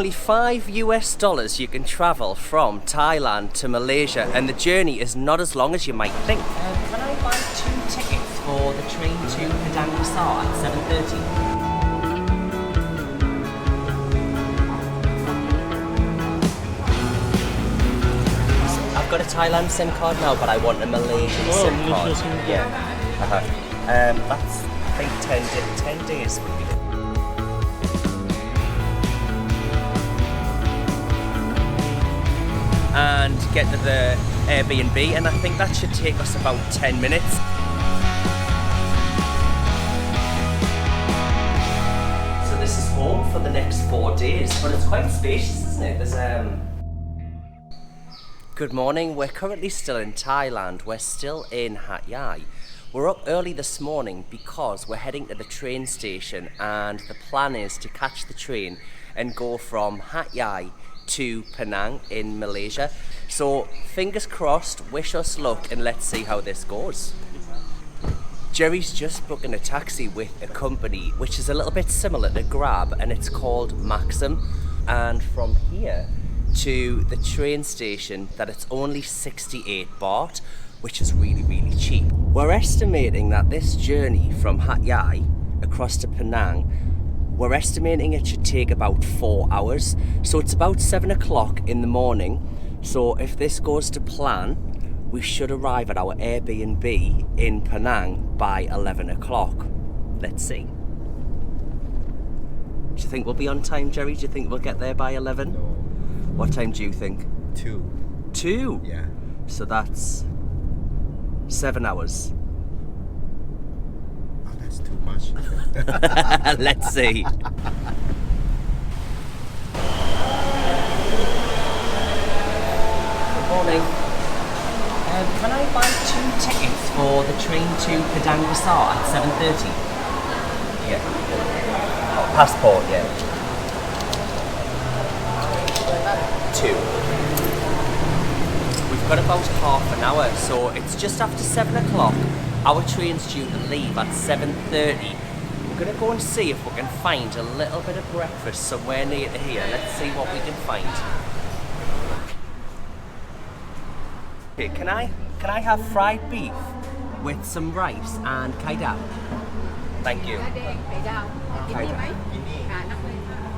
only $5 you can travel from Thailand to Malaysia, and the journey is not as long as you might think. Can I buy 2 tickets for the train to Padang Besar at 7:30? I've got a Thailand SIM card now, but I want a Malaysian SIM card. Yeah. That's, I think, 10 days would be good. And get to the Airbnb, and I think that should take us about 10 minutes. So this is home for the next 4 days, but it's quite spacious, isn't it? There's Good morning, we're currently still in Thailand. We're still in Hat Yai. We're up early this morning because we're heading to the train station, and the plan is to catch the train and go from Hat Yai to Penang in Malaysia. So fingers crossed, wish us luck, and let's see how this goes. Jerry's just booking a taxi with a company which is a little bit similar to Grab, and it's called Maxim, and from here to the train station that it's only 68 baht, which is really cheap. We're estimating that this journey from Hat Yai across to Penang, we're estimating it should take about 4 hours. So it's about 7 o'clock in the morning. So if this goes to plan, we should arrive at our Airbnb in Penang by 11 o'clock. Let's see. Do you think we'll be on time, Jerry? Do you think we'll get there by 11? No. What time do you think? 2. 2? Yeah. So that's 7 hours. Oh, that's too much. Let's see. Good morning. Can I buy 2 tickets for the train to Padang Besar at 7:30? Yeah. Oh, passport, yeah. 2. We've got about half an hour, so it's just after 7 o'clock. Our train's due to leave at 7:30. We're going to go and see if we can find a little bit of breakfast somewhere near to here. Let's see what we can find. Okay, can I have fried beef with some rice and kai dao? Thank you. Kai dao.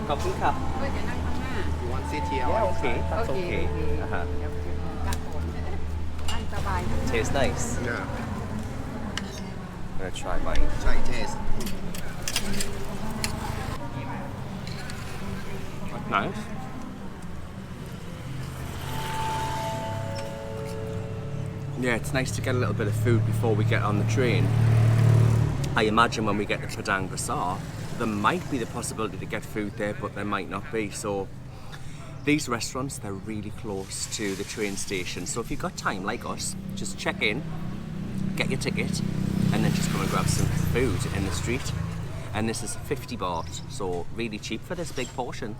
Khop khun kap. You want sit here? Yeah, okay, that's okay. Tastes nice. Yeah. I'm gonna try mine. Try taste. That's nice. Yeah, it's nice to get a little bit of food before we get on the train. I imagine when we get to Padang Besar, there might be the possibility to get food there, but there might not be. So these restaurants, they're really close to the train station. So if you've got time, like us, just check in, get your ticket, and then just come and grab some food in the street. And this is 50 baht, so really cheap for this big portion.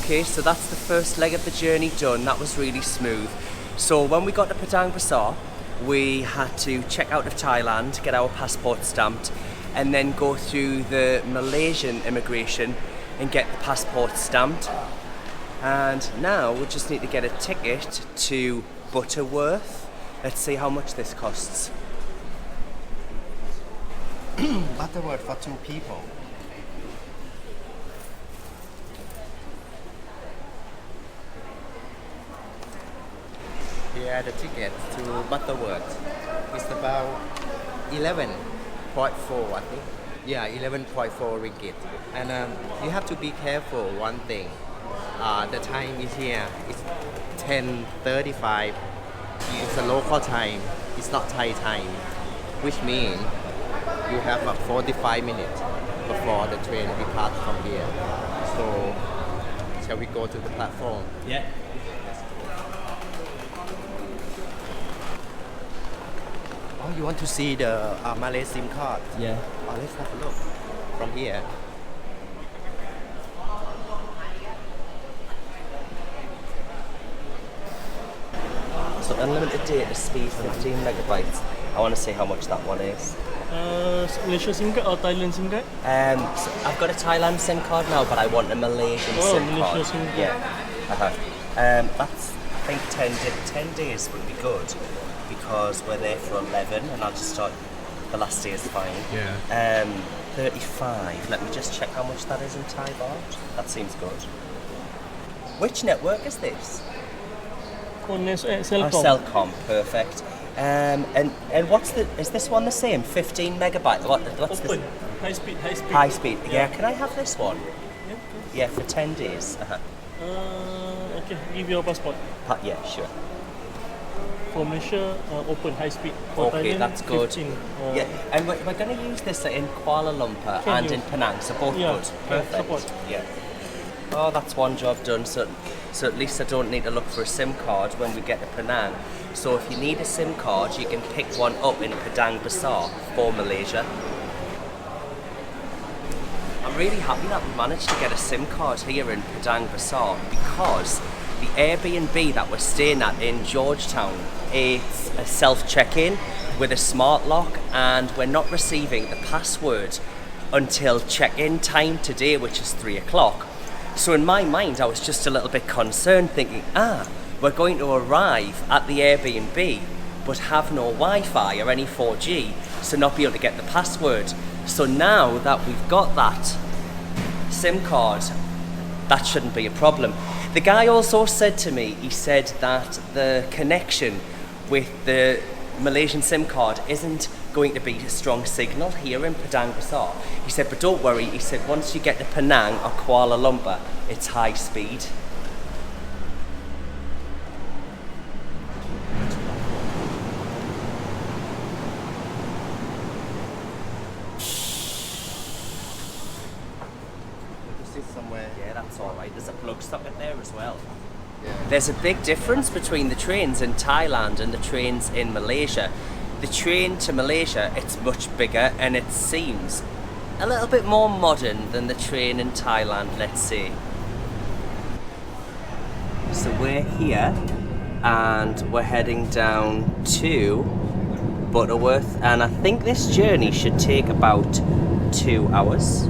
Okay, so that's the first leg of the journey done. That was really smooth. So when we got to Padang Besar, we had to check out of Thailand, get our passport stamped, and then go through the Malaysian immigration and get the passport stamped. And now we just need to get a ticket to Butterworth. Let's see how much this costs. Butterworth for 2 people. Here the ticket to Butterworth is about 11.4, I think. Yeah, 11.4 ringgit. And you have to be careful one thing. The time is here. It's 10:35. It's a local time. It's not Thai time, which means you have 45 minutes before the train departs from here. So, shall we go to the platform? Yeah. Oh, you want to see the Malay SIM card? Yeah. Oh, let's have a look from here. So unlimited data speed, 15 megabytes. I want to see how much that one is. Malaysia SIM card or Thailand SIM card? So I've got a Thailand SIM card now, but I want a Malaysian SIM Malaysia card. SIM card. Yeah. That's, I think 10 days would be good because we're there for 11 and I'll just start, the last day is fine. Yeah. 35. Let me just check how much that is in Thai baht. That seems good. Which network is this? Cellcom. Oh, Cellcom, perfect. And what's the? Is this one the same? 15 megabyte. What's Open. this? High speed. High speed. Yeah. Can I have this one? Yeah. Yeah, for 10 days. Okay, give your passport. Yeah, sure. For Malaysia, open high speed. For Okay, Thailand, that's good. 15. Yeah, and we're going to use this in Kuala Lumpur Can and you? in Penang, so both Yeah, good. yeah, Perfect. support. Yeah. Oh, that's one job done. So at least I don't need to look for a SIM card when we get to Penang. So if you need a SIM card, you can pick one up in Padang Besar for Malaysia. I'm really happy that we managed to get a SIM card here in Padang Besar because the Airbnb that we're staying at in Georgetown, it's a self-check-in with a smart lock and we're not receiving the password until check-in time today, which is 3 o'clock. So in my mind, I was just a little bit concerned thinking, we're going to arrive at the Airbnb but have no Wi-Fi or any 4G, so not be able to get the password. So now that we've got that SIM card, that shouldn't be a problem. The guy also said to me, he said that the connection with the Malaysian SIM card isn't going to be a strong signal here in Padang Besar. He said, but don't worry, he said once you get to Penang or Kuala Lumpur, it's high speed. Sit somewhere. Yeah, that's alright. There's a plug socket there as well. Yeah. There's a big difference between the trains in Thailand and the trains in Malaysia. The train to Malaysia, it's much bigger and it seems a little bit more modern than the train in Thailand, let's say. So we're here and we're heading down to Butterworth and I think this journey should take about 2 hours.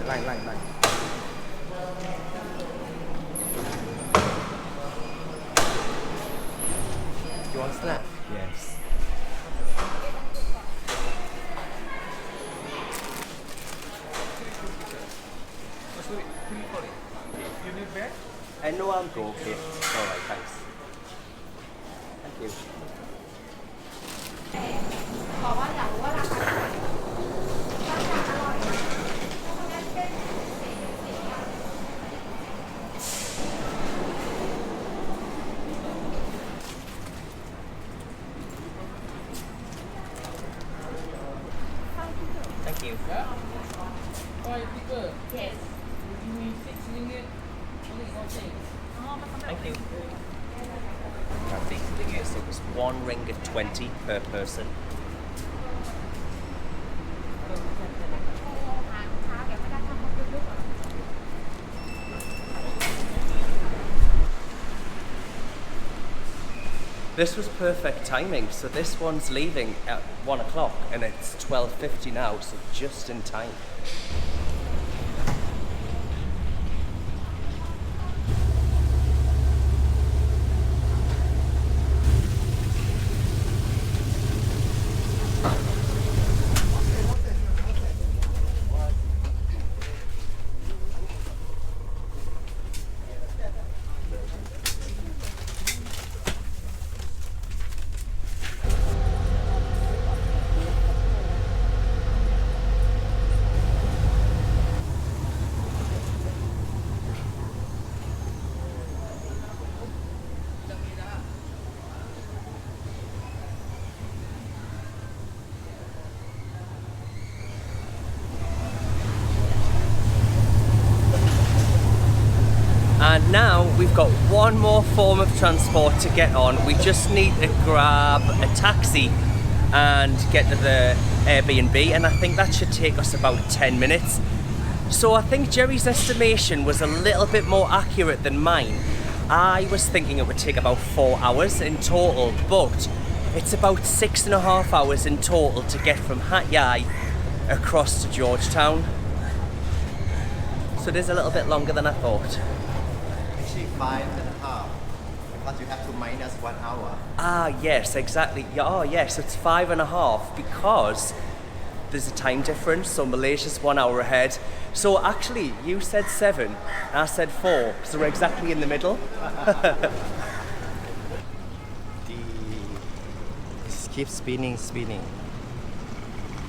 Lại. You want snack? Yes. You need bag? No, I'm good, okay. Alright, thanks. Thank you. you. Thank you. Yes, it was 1 ringgit 20 per person. This was perfect timing, so this one's leaving at 1 o'clock and it's 12:50 now, so just in time. And now we've got one more form of transport to get on. We just need to grab a taxi and get to the Airbnb, and I think that should take us about 10 minutes. So I think Jerry's estimation was a little bit more accurate than mine. I was thinking it would take about 4 hours in total, but it's about 6.5 hours in total to get from Hat Yai across to Georgetown. So it is a little bit longer than I thought. Actually 5.5, because you have to minus 1 hour. Ah, yes, exactly. Yeah, oh, yes, it's 5.5 because there's a time difference. So Malaysia's 1 hour ahead. So actually, you said 7, and I said 4, so we're exactly in the middle. It keeps spinning.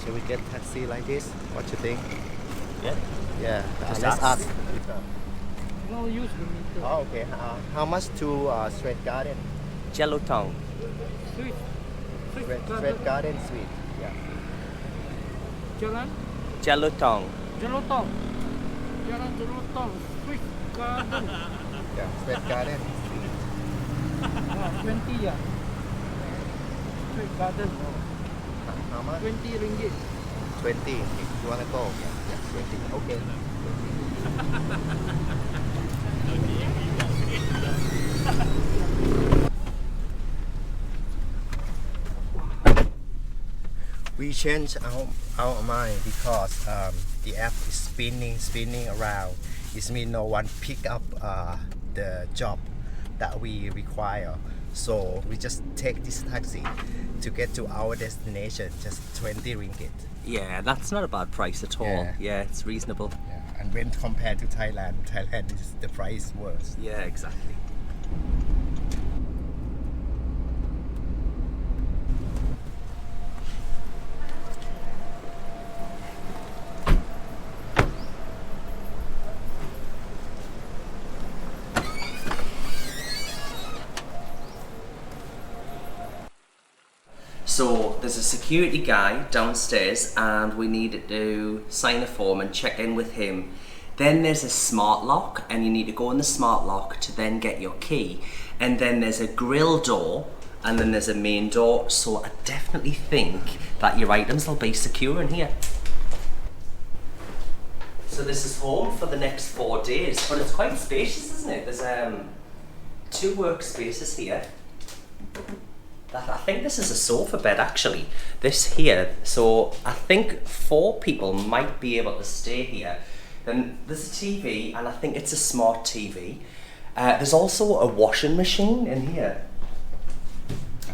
Shall we get taxi like this? What you think? Yeah. Yeah, Just let's ask. ask. No use the meter. Oh, okay. How much to Straight Garden? Jelutong. Sweet. Straight Garden Suite. Yeah. Jalan Jelutong. Jelutong. Jalan Jelutong. Sweet Garden. Yeah, Straight Garden. 20 ya. Sweet Garden. How much? 20 ringgit. 20. You wanna go? Yeah, 20. Okay. We changed our mind because the app is spinning around. It means no one pick up the job that we require. So we just take this taxi to get to our destination, just 20 ringgit. Yeah, that's not a bad price at all. Yeah. Yeah, it's reasonable. Yeah. And when compared to Thailand is the price worse. Yeah, exactly. So there's a security guy downstairs and we need to sign a form and check in with him. Then there's a smart lock and you need to go in the smart lock to then get your key. And then there's a grill door and then there's a main door. So I definitely think that your items will be secure in here. So this is home for the next 4 days, but it's quite spacious, isn't it? There's 2 workspaces here. I think this is a sofa bed actually, this here. So I think 4 people might be able to stay here. Then there's a TV and I think it's a smart TV. There's also a washing machine in here.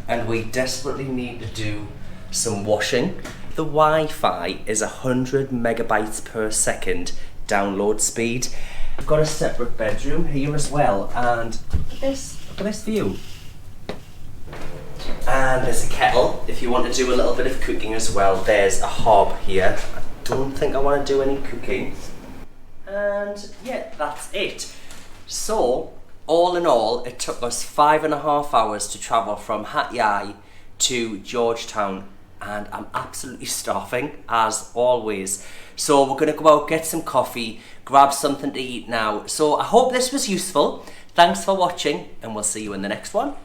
And we desperately need to do some washing. The Wi-Fi is 100 megabytes per second download speed. I've got a separate bedroom here as well, and look at this view. And there's a kettle if you want to do a little bit of cooking as well. There's a hob here. I don't think I want to do any cooking. And yeah, that's it. So, all in all, it took us 5.5 hours to travel from Hat Yai to Georgetown and I'm absolutely starving as always. So we're going to go out, get some coffee, grab something to eat now. So I hope this was useful. Thanks for watching, and we'll see you in the next one.